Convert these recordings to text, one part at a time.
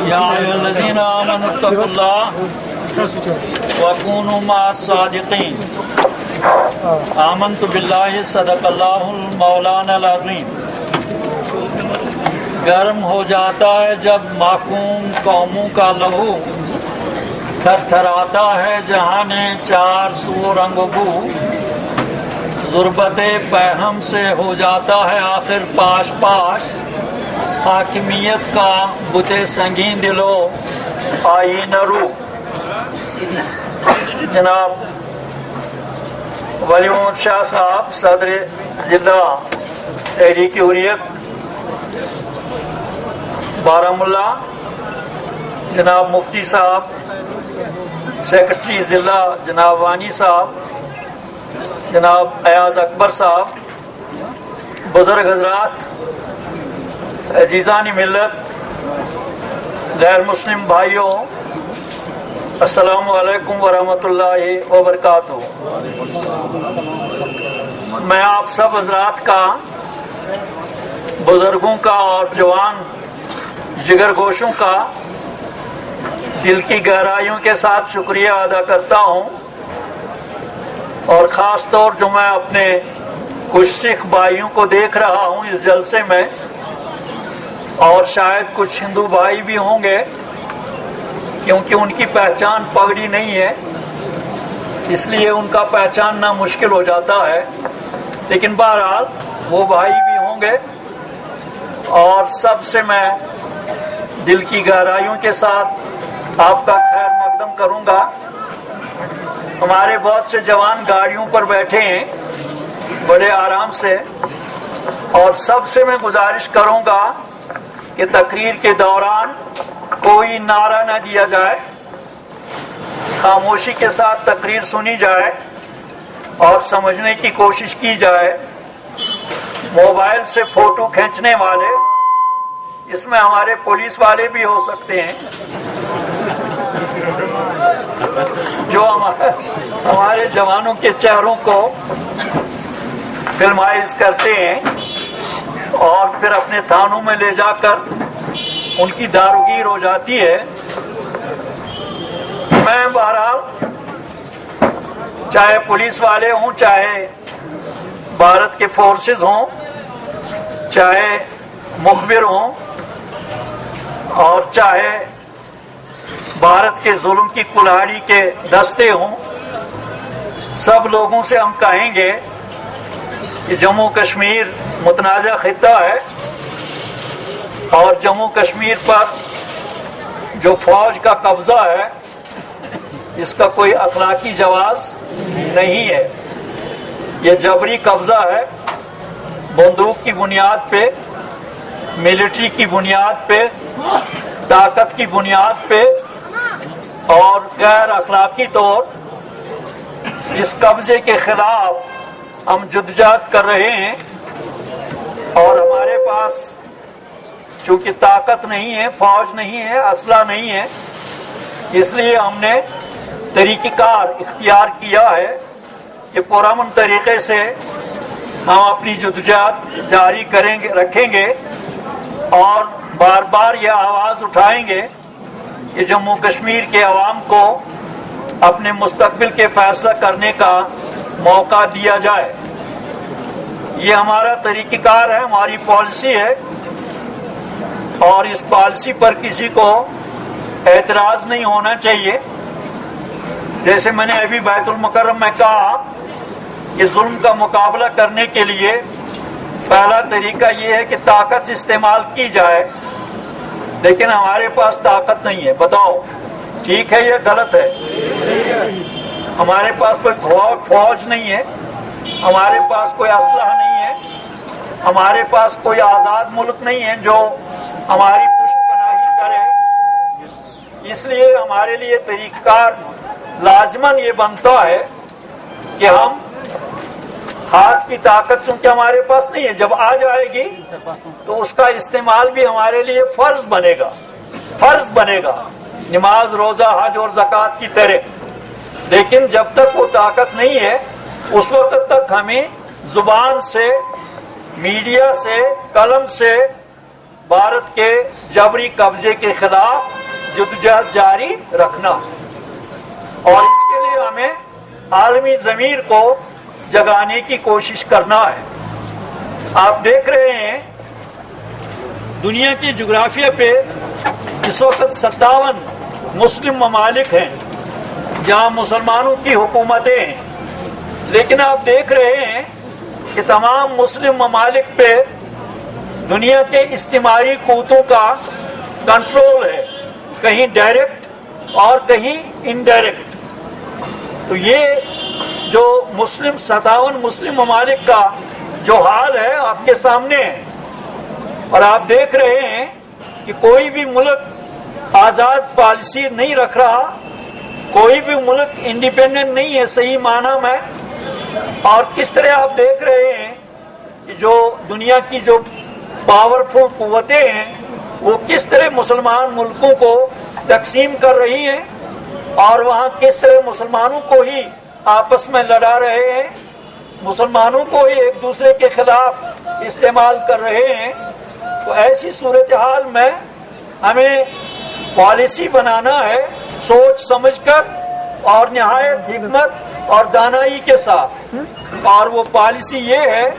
یا ایھا الذین آمنوا اتقوا اللہ وکونوا مع الصادقین آمنت باللہ صدق اللہ المولانا العظیم۔ گرم ہو جاتا ہے جب محکوم قوموں کا لہو، تھر تھراتا ہے جہاں نے چار سو رنگ و بو، ضربت پہم سے ہو جاتا ہے آخر پاش پاش، حاکمیت کا بت سنگین دلو آئین رو۔ جناب ولی محمد شاہ صاحب صدر ضلع تحریک حریت بارہمولہ، جناب مفتی صاحب، سیکرٹری ضلع جناب وانی صاحب، جناب ایاز اکبر صاحب، بزرگ حضرات، عزیزان ملت، غیر مسلم بھائیوں، السلام علیکم ورحمۃ اللہ وبرکاتہ۔ میں آپ سب حضرات کا، بزرگوں کا اور جوان جگر گوشوں کا دل کی گہرائیوں کے ساتھ شکریہ ادا کرتا ہوں، اور خاص طور جو میں اپنے کچھ سکھ بھائیوں کو دیکھ رہا ہوں اس جلسے میں، اور شاید کچھ ہندو بھائی بھی ہوں گے، کیونکہ ان کی پہچان پگڑی نہیں ہے، اس لیے ان کا پہچاننا مشکل ہو جاتا ہے، لیکن بہرحال وہ بھائی بھی ہوں گے، اور سب سے میں دل کی گہرائیوں کے ساتھ آپ کا خیر مقدم کروں گا۔ ہمارے بہت سے جوان گاڑیوں پر بیٹھے ہیں بڑے آرام سے، اور سب سے میں گزارش کروں گا کہ تقریر کے دوران کوئی نعرہ نہ دیا جائے، خاموشی کے ساتھ تقریر سنی جائے اور سمجھنے کی کوشش کی جائے۔ موبائل سے فوٹو کھینچنے والے، اس میں ہمارے پولیس والے بھی ہو سکتے ہیں، جو ہمارے جوانوں کے چہروں کو فلمائز کرتے ہیں اور پھر اپنے تھانوں میں لے جا کر ان کی داروگیر ہو جاتی ہے۔ میں بہرحال چاہے پولیس والے ہوں، چاہے بھارت کے فورسز ہوں، چاہے مخبر ہوں، اور چاہے بھارت کے ظلم کی کلاڑی کے دستے ہوں، سب لوگوں سے ہم کہیں گے کہ جموں کشمیر متنازع خطہ ہے، اور جموں کشمیر پر جو فوج کا قبضہ ہے اس کا کوئی اخلاقی جواز نہیں ہے، یہ جبری قبضہ ہے، بندوق کی بنیاد پہ، ملٹری کی بنیاد پہ، طاقت کی بنیاد پہ، اور غیر اخلاقی طور اس قبضے کے خلاف ہم جدوجہد کر رہے ہیں، اور ہمارے پاس چونکہ طاقت نہیں ہے، فوج نہیں ہے، اسلحہ نہیں ہے، اس لیے ہم نے طریقہ کار اختیار کیا ہے کہ پرامن طریقے سے ہم اپنی جدوجہد جاری رکھیں گے، اور بار بار یہ آواز اٹھائیں گے کہ جموں کشمیر کے عوام کو اپنے مستقبل کے فیصلہ کرنے کا موقع دیا جائے۔ یہ ہمارا طریقہ کار ہے، ہماری پالیسی ہے، اور اس پالیسی پر کسی کو اعتراض نہیں ہونا چاہیے۔ جیسے میں نے ابھی بیت المکرم میں کہا کہ ظلم کا مقابلہ کرنے کے لیے پہلا طریقہ یہ ہے کہ طاقت استعمال کی جائے، لیکن ہمارے پاس طاقت نہیں ہے۔ بتاؤ ٹھیک ہے یا غلط ہے؟ ہمارے پاس کوئی فوج نہیں ہے، ہمارے پاس کوئی اسلحہ نہیں ہے، ہمارے پاس کوئی آزاد ملک نہیں ہے جو ہماری پشت پناہی کرے۔ اس لیے ہمارے لیے طریقہ کار لازماً یہ بنتا ہے کہ ہم ہاتھ کی طاقت چونکہ ہمارے پاس نہیں ہے، جب آ جائے گی تو اس کا استعمال بھی ہمارے لیے فرض بنے گا، نماز، روزہ، حج اور زکوٰۃ کی طرح۔ لیکن جب تک وہ طاقت نہیں ہے اس وقت تک ہمیں زبان سے، میڈیا سے، قلم سے بھارت کے جبری قبضے کے خلاف جدوجہد جاری رکھنا، اور اس کے لیے ہمیں عالمی ضمیر کو جگانے کی کوشش کرنا ہے۔ آپ دیکھ رہے ہیں دنیا کی جغرافیہ پہ اس وقت 57 مسلم ممالک ہیں جہاں مسلمانوں کی حکومتیں ہیں، لیکن آپ دیکھ رہے ہیں کہ تمام مسلم ممالک پہ دنیا کے استعماری قوتوں کا کنٹرول ہے، کہیں ڈائریکٹ اور کہیں انڈائریکٹ۔ تو یہ جو 57 مسلم ممالک کا جو حال ہے آپ کے سامنے ہے، اور آپ دیکھ رہے ہیں کہ کوئی بھی ملک آزاد پالیسی نہیں رکھ رہا، کوئی بھی ملک انڈیپینڈنٹ نہیں ہے صحیح معنی میں، اور کس طرح آپ دیکھ رہے ہیں کہ جو دنیا کی جو پاورفل قوتیں ہیں وہ کس طرح مسلمان ملکوں کو تقسیم کر رہی ہیں، اور وہاں کس طرح مسلمانوں کو ہی آپس میں لڑا رہے ہیں، مسلمانوں کو ہی ایک دوسرے کے خلاف استعمال کر رہے ہیں۔ تو ایسی صورتحال میں ہمیں پالیسی بنانا ہے سوچ سمجھ کر اور نہایت حکمت اور دانائی کے ساتھ، اور وہ پالیسی یہ ہے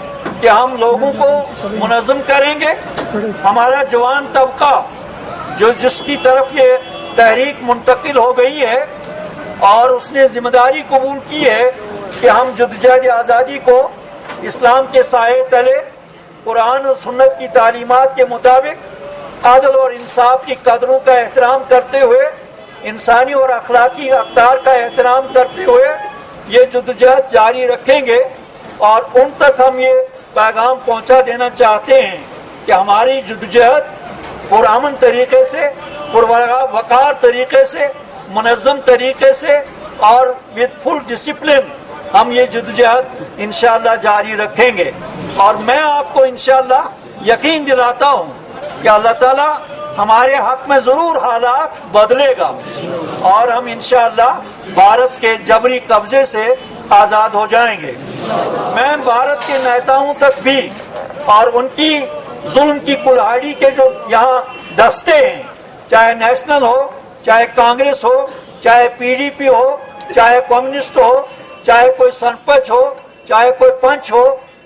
کہ ہم لوگوں کو منظم کریں گے۔ ہمارا جوان طبقہ جس کی طرف یہ تحریک منتقل ہو گئی ہے اور اس نے ذمہ داری قبول کی ہے کہ ہم جدوجہد آزادی کو اسلام کے سائے تلے قرآن و سنت کی تعلیمات کے مطابق عدل اور انصاف کی قدروں کا احترام کرتے ہوئے، انسانی اور اخلاقی اقدار کا احترام کرتے ہوئے یہ جدوجہد جاری رکھیں گے، اور ان تک ہم یہ پیغام پہنچا دینا چاہتے ہیں کہ ہماری جدوجہد پرامن طریقے سے، پروقار طریقے سے، منظم طریقے سے اور وتھ فل ڈسپلن ہم یہ جدوجہد انشاءاللہ جاری رکھیں گے۔ اور میں آپ کو انشاءاللہ یقین دلاتا ہوں کہ اللہ تعالیٰ ہمارے حق میں ضرور حالات بدلے گا، اور ہم انشاءاللہ بھارت کے جبری قبضے سے آزاد ہو جائیں گے۔ میں بھارت کے نیتاؤں تک بھی اور ان کی ظلم کی کلہاڑی کے جو یہاں دستے ہیں، چاہے نیشنل ہو، چاہے کانگریس ہو، چاہے پی ڈی پی ہو، چاہے کمیونسٹ ہو، چاہے کوئی سرپنچ ہو، چاہے کوئی پنچ ہو،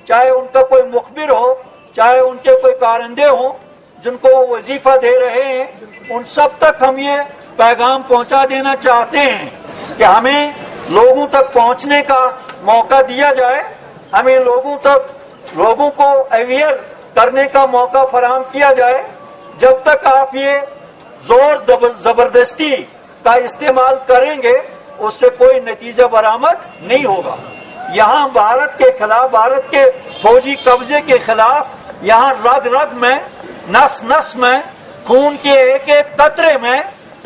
چاہے ان کا کوئی مخبر ہو، چاہے ان کے کوئی کارندے ہوں جن کو وہ وظیفہ دے رہے ہیں، ان سب تک ہم یہ پیغام پہنچا دینا چاہتے ہیں کہ ہمیں لوگوں تک پہنچنے کا موقع دیا جائے، ہمیں لوگوں کو اویئر کرنے کا موقع فراہم کیا جائے۔ جب تک آپ یہ زور زبردستی کا استعمال کریں گے اس سے کوئی نتیجہ برآمد نہیں ہوگا۔ یہاں بھارت کے خلاف، بھارت کے فوجی قبضے کے خلاف، یہاں رگ رگ میں، نس نس میں، خون کے ایک ایک قطرے میں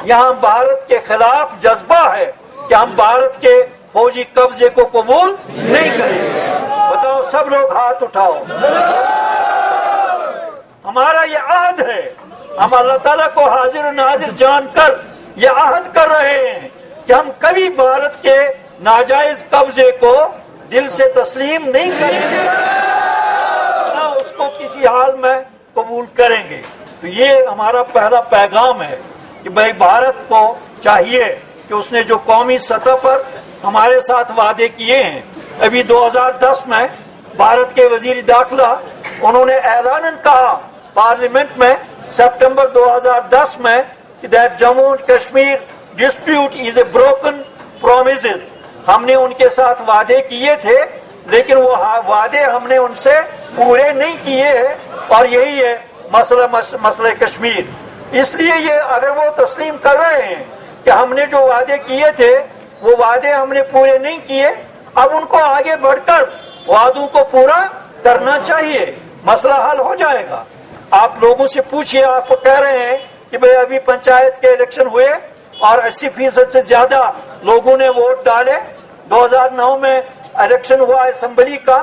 یہاں بھارت کے خلاف جذبہ ہے کہ ہم بھارت کے فوجی قبضے کو قبول نہیں کریں گے۔ بتاؤ، سب لوگ ہاتھ اٹھاؤ۔ ہمارا یہ عہد ہے، ہم اللہ تعالیٰ کو حاضر و ناظر جان کر یہ عہد کر رہے ہیں کہ ہم کبھی بھارت کے ناجائز قبضے کو دل سے تسلیم نہیں کریں گے، نہ اس کو کسی حال میں قبول کریں گے۔ تو یہ ہمارا پہلا پیغام ہے کہ بھائی بھارت کو چاہیے کہ اس نے جو قومی سطح پر ہمارے ساتھ وعدے کیے ہیں، ابھی 2010 میں بھارت کے وزیر داخلہ انہوں نے اعلاناً کہا پارلیمنٹ میں سپٹمبر 2010 میں کہ that Jammu and Kashmir dispute is a broken promises. ہم نے ان کے ساتھ وعدے کیے تھے لیکن وہ وعدے ہم نے ان سے پورے نہیں کیے ہیں، اور یہی ہے مسئلہ کشمیر۔ اس لیے یہ اگر وہ تسلیم کر رہے ہیں کہ ہم نے جو وعدے کیے تھے وہ وعدے ہم نے پورے نہیں کیے، اب ان کو آگے بڑھ کر وعدوں کو پورا کرنا چاہیے، مسئلہ حل ہو جائے گا۔ آپ لوگوں سے پوچھئے، آپ کو کہہ رہے ہیں کہ بھئی ابھی پنچایت کے الیکشن ہوئے اور 80% سے زیادہ لوگوں نے ووٹ ڈالے۔ 2009 میں الیکشن ہوا اسمبلی کا،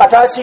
88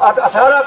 18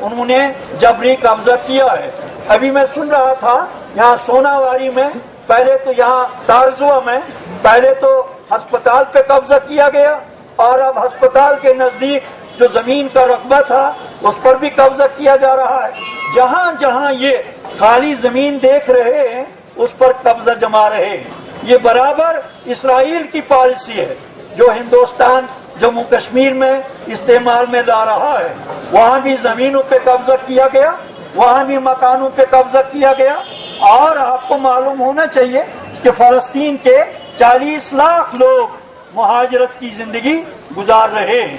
انہوں نے جبری قبضہ کیا ہے۔ ابھی میں سن رہا تھا یہاں سوناواری میں، پہلے تو یہاں تارزوا میں پہلے تو ہسپتال پہ قبضہ کیا گیا، اور اب ہسپتال کے نزدیک جو زمین کا رقبہ تھا اس پر بھی قبضہ کیا جا رہا ہے۔ جہاں جہاں یہ خالی زمین دیکھ رہے ہیں اس پر قبضہ جما رہے ہیں۔ یہ برابر اسرائیل کی پالیسی ہے جو ہندوستان جموں کشمیر میں استعمال میں لا رہا ہے۔ وہاں بھی زمینوں پہ قبضہ کیا گیا، وہاں بھی مکانوں پہ قبضہ کیا گیا، اور آپ کو معلوم ہونا چاہیے کہ فلسطین کے 40 لاکھ لوگ مہاجرت کی زندگی گزار رہے ہیں،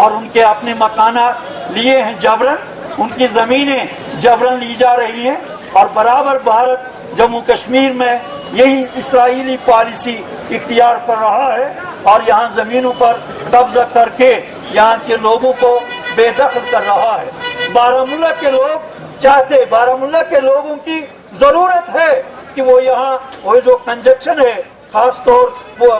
اور ان کے اپنے مکانات لیے ہیں جبرن، ان کی زمینیں جبرن لی جا رہی ہیں، اور برابر بھارت جموں کشمیر میں یہی اسرائیلی پالیسی اختیار کر رہا ہے، اور یہاں زمینوں پر قبضہ کر کے یہاں کے لوگوں کو بے دخل کر رہا ہے۔ بارامولہ کے لوگ چاہتے، بارامولہ کے لوگوں کی ضرورت ہے کہ وہ یہاں وہ جو کنجکشن ہے، خاص طور وہ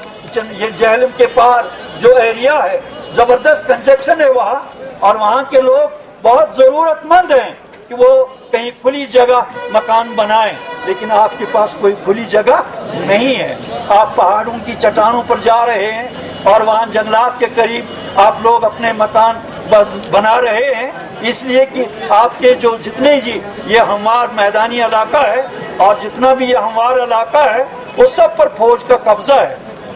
جہلم کے پار جو ایریا ہے زبردست کنجکشن ہے وہاں، اور وہاں کے لوگ بہت ضرورت مند ہیں کہ وہ کہیں کھلی جگہ مکان بنائیں، لیکن آپ کے پاس کوئی کھلی جگہ نہیں ہے۔ آپ پہاڑوں کی چٹانوں پر جا رہے ہیں اور وہاں جنگلات کے قریب آپ لوگ اپنے مکان بنا رہے ہیں، اس لیے کہ آپ کے جو جتنے یہ ہموار میدانی علاقہ ہے اور جتنا بھی یہ ہموار علاقہ ہے اس سب پر فوج کا قبضہ ہے۔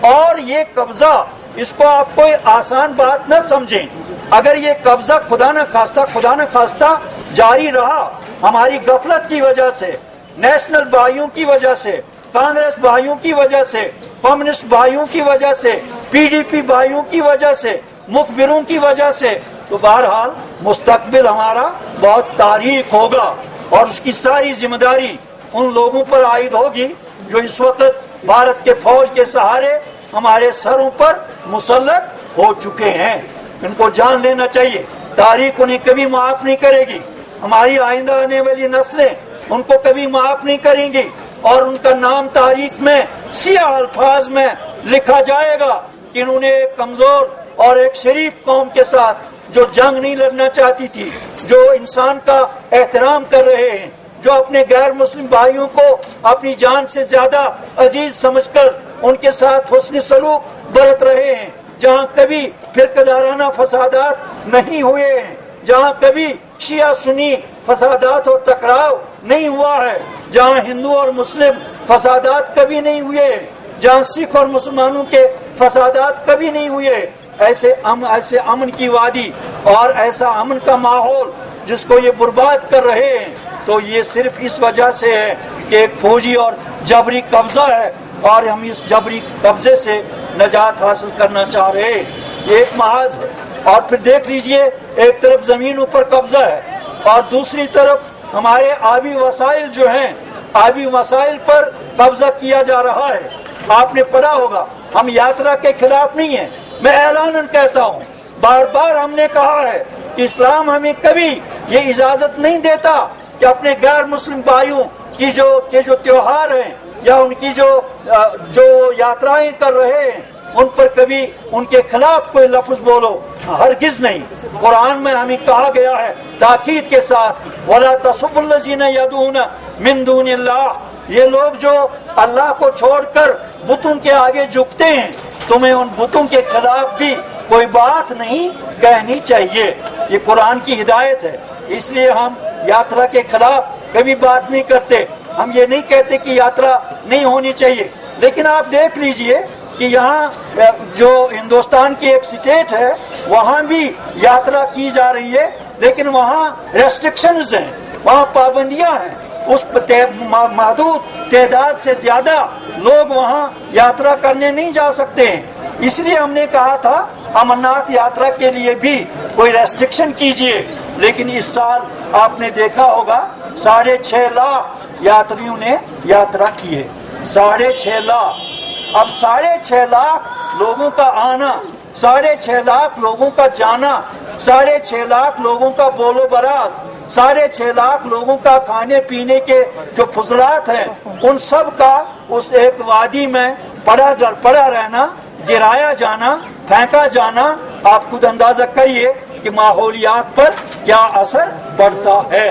اور یہ قبضہ، اس کو آپ کوئی آسان بات نہ سمجھیں۔ اگر یہ قبضہ خدا نہ خواستہ جاری رہا ہماری غفلت کی وجہ سے، نیشنل بھائیوں کی وجہ سے، کانگریس بھائیوں کی وجہ سے، کمیونسٹ بھائیوں کی وجہ سے، پی ڈی پی بھائیوں کی وجہ سے، مخبروں کی وجہ سے، تو بہرحال مستقبل ہمارا بہت تاریک ہوگا، اور اس کی ساری ذمہ داری ان لوگوں پر عائد ہوگی جو اس وقت بھارت کے فوج کے سہارے ہمارے سروں پر مسلط ہو چکے ہیں۔ ان کو جان لینا چاہیے، تاریخ انہیں کبھی معاف نہیں کرے گی، ہماری آئندہ آنے والی نسلیں ان کو کبھی معاف نہیں کریں گی، اور ان کا نام تاریخ میں سیاہ الفاظ میں لکھا جائے گا کہ انہوں نے ایک کمزور اور ایک شریف قوم کے ساتھ جو جنگ نہیں لڑنا چاہتی تھی، جو انسان کا احترام کر رہے ہیں، جو اپنے غیر مسلم بھائیوں کو اپنی جان سے زیادہ عزیز سمجھ کر ان کے ساتھ حسن سلوک برت رہے ہیں، جہاں کبھی فرقہ فسادات نہیں ہوئے ہیں، جہاں کبھی شیعہ سنی فسادات اور ٹکراؤ نہیں ہوا ہے، جہاں ہندو اور مسلم فسادات کبھی نہیں ہوئے، جہاں سکھ اور مسلمانوں کے فسادات کبھی نہیں ہوئے، ایسے امن کی وادی اور ایسا امن کا ماحول جس کو یہ برباد کر رہے ہیں، تو یہ صرف اس وجہ سے ہے کہ ایک فوجی اور جبری قبضہ ہے، اور ہم اس جبری قبضے سے نجات حاصل کرنا چاہ رہے ہیں۔ ایک محاذ ہے، اور پھر دیکھ لیجئے ایک طرف زمینوں پر قبضہ ہے اور دوسری طرف ہمارے آبی وسائل جو ہیں، آبی وسائل پر قبضہ کیا جا رہا ہے۔ آپ نے پڑھا ہوگا، ہم یاترا کے خلاف نہیں ہیں، میں اعلاناً کہتا ہوں، بار بار ہم نے کہا ہے کہ اسلام ہمیں کبھی یہ اجازت نہیں دیتا کہ اپنے غیر مسلم بھائیوں کی جو تیوہار ہیں یا ان کی جو یاترائیں کر رہے ہیں ان پر کبھی ان کے خلاف کوئی لفظ بولو، ہرگز نہیں۔ قرآن میں ہمیں کہا گیا ہے تاکید کے ساتھ، وَلَا تَسُبُّوا الَّذِينَ يَدْعُونَ مِن دُونِ اللَّهِ، یہ لوگ جو اللہ کو چھوڑ کر بتوں کے آگے جھکتے ہیں، تمہیں ان بتوں کے خلاف بھی کوئی بات نہیں کہنی چاہیے۔ یہ قرآن کی ہدایت ہے، اس لیے ہم یاترا کے خلاف کبھی بات نہیں کرتے، ہم یہ نہیں کہتے کہ یاترا نہیں ہونی چاہیے، لیکن آپ دیکھ لیجئے کہ یہاں جو ہندوستان کی ایک سٹیٹ ہے وہاں بھی یاترا کی جا رہی ہے، لیکن وہاں ریسٹرکشنز ہیں، وہاں پابندیاں ہیں، اس محدود تعداد سے زیادہ لوگ وہاں یاترا کرنے نہیں جا سکتے ہیں۔ اس لیے ہم نے کہا تھا امرناتھ یاترا کے لیے بھی کوئی ریسٹرکشن کیجئے، لیکن اس سال آپ نے دیکھا ہوگا 6.5 لاکھ یاتریوں نے یاترا کی ہے، 6.5 لاکھ۔ اب 6.5 لاکھ لوگوں کا آنا، 6.5 لاکھ لوگوں کا جانا، 6.5 لاکھ لوگوں کا بول و براز، 6.5 لاکھ لوگوں کا کھانے پینے کے جو فضلات ہیں ان سب کا اس ایک وادی میں پڑا رہنا، گرایا جانا، پھینکا جانا، آپ خود اندازہ کریے کہ ماحولیات پر کیا اثر پڑتا ہے۔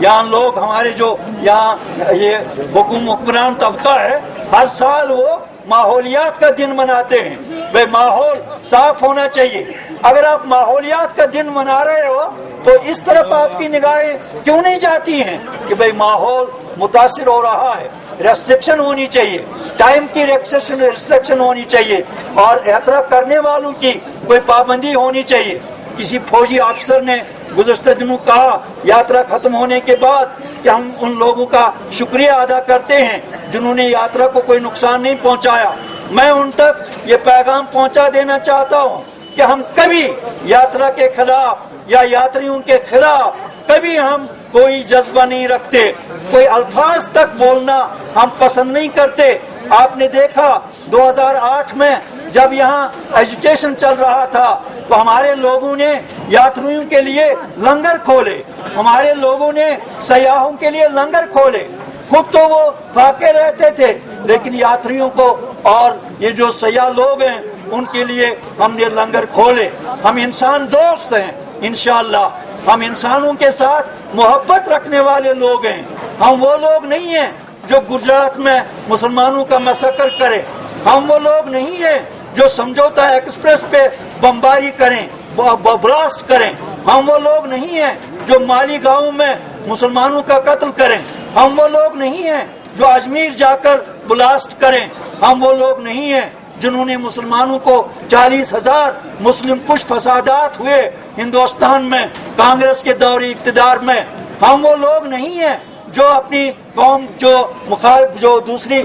یہاں لوگ ہمارے جو یہاں یہ حکمران طبقہ ہے، ہر سال وہ ماحولیات کا دن مناتے ہیں۔ بھائی ماحول صاف ہونا چاہیے۔ اگر آپ ماحولیات کا دن منا رہے ہو تو اس طرف آپ کی نگاہیں کیوں نہیں جاتی ہیں کہ بھائی ماحول متاثر ہو رہا ہے، ریسٹرکشن ہونی چاہیے، ٹائم کی ریسٹرکشن ہونی چاہیے، اور یاترا کرنے والوں کی کوئی پابندی ہونی چاہیے۔ کسی فوجی افسر نے گزشتہ دنوں کہا یاترا ختم ہونے کے بعد کہ ہم ان لوگوں کا شکریہ ادا کرتے ہیں جنہوں نے یاترا کو کوئی نقصان نہیں پہنچایا۔ میں ان تک یہ پیغام پہنچا دینا چاہتا ہوں کہ ہم کبھی یاترا کے خلاف یا یاتریوں کے خلاف کبھی ہم کوئی جذبہ نہیں رکھتے، کوئی الفاظ تک بولنا ہم پسند نہیں کرتے۔ آپ نے دیکھا 2008 میں جب یہاں ایجوکیشن چل رہا تھا تو ہمارے لوگوں نے یاتریوں کے لیے لنگر کھولے، ہمارے لوگوں نے سیاحوں کے لیے لنگر کھولے۔ خود تو وہ بھاگے رہتے تھے لیکن یاتریوں کو اور یہ جو سیاح لوگ ہیں ان کے لیے ہم نے لنگر کھولے۔ ہم انسان دوست ہیں، انشاءاللہ ہم انسانوں کے ساتھ محبت رکھنے والے لوگ ہیں۔ ہم وہ لوگ نہیں ہیں جو گجرات میں مسلمانوں کا مسکر کریں، ہم وہ لوگ نہیں ہیں جو سمجھوتہ ایکسپریس پہ بمباری کریں، بلاسٹ کریں، ہم وہ لوگ نہیں ہیں جو مالیگاؤں میں مسلمانوں کا قتل کریں، ہم وہ لوگ نہیں ہیں جو اجمیر جا کر بلاسٹ کریں، ہم وہ لوگ نہیں ہیں جنہوں نے مسلمانوں کو 40,000 مسلم کش فسادات ہوئے ہندوستان میں کانگریس کے دور اقتدار میں، ہم وہ لوگ نہیں ہیں جو اپنی قوم جو مخالف جو دوسری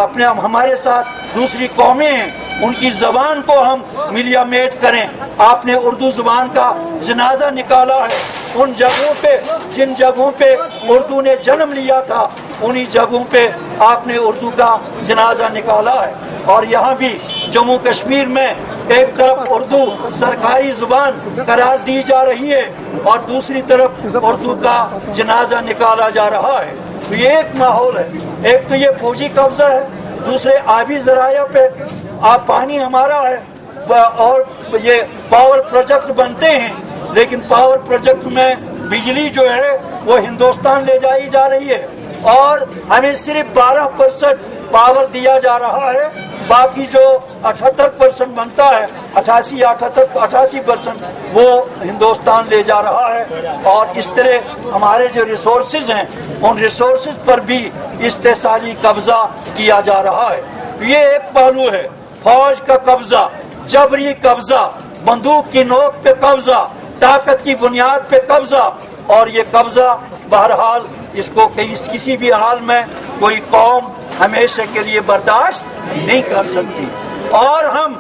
اپنے ہمارے ساتھ دوسری قومیں ہیں ان کی زبان کو ہم ملیا میٹ کریں۔ آپ نے اردو زبان کا جنازہ نکالا ہے، ان جگہوں پہ جن جگہوں پہ اردو نے جنم لیا تھا انہی جگہوں پہ آپ نے اردو کا جنازہ نکالا ہے۔ اور یہاں بھی جموں کشمیر میں ایک طرف اردو سرکاری زبان قرار دی جا رہی ہے اور دوسری طرف اردو کا جنازہ نکالا جا رہا ہے۔ تو یہ ایک ماحول ہے، ایک تو یہ فوجی قبضہ ہے، دوسرے آبی ذرائع پہ پانی ہمارا ہے اور یہ پاور پروجیکٹ بنتے ہیں لیکن پاور پروجیکٹ میں بجلی جو ہے وہ ہندوستان لے جائی جا رہی ہے اور ہمیں صرف 12% پاور دیا جا رہا ہے، باقی جو 78% بنتا ہے 88% وہ ہندوستان لے جا رہا ہے۔ اور اس طرح ہمارے جو ریسورسز ہیں ان ریسورسز پر بھی استحصالی قبضہ کیا جا رہا ہے۔ یہ ایک پہلو ہے، فوج کا قبضہ، جبری قبضہ، بندوق کی نوک پہ قبضہ، طاقت کی بنیاد پہ قبضہ، اور یہ قبضہ بہرحال اس کو کسی بھی حال میں کوئی قوم ہمیشہ کے لیے برداشت نہیں کر سکتی۔ اور ہم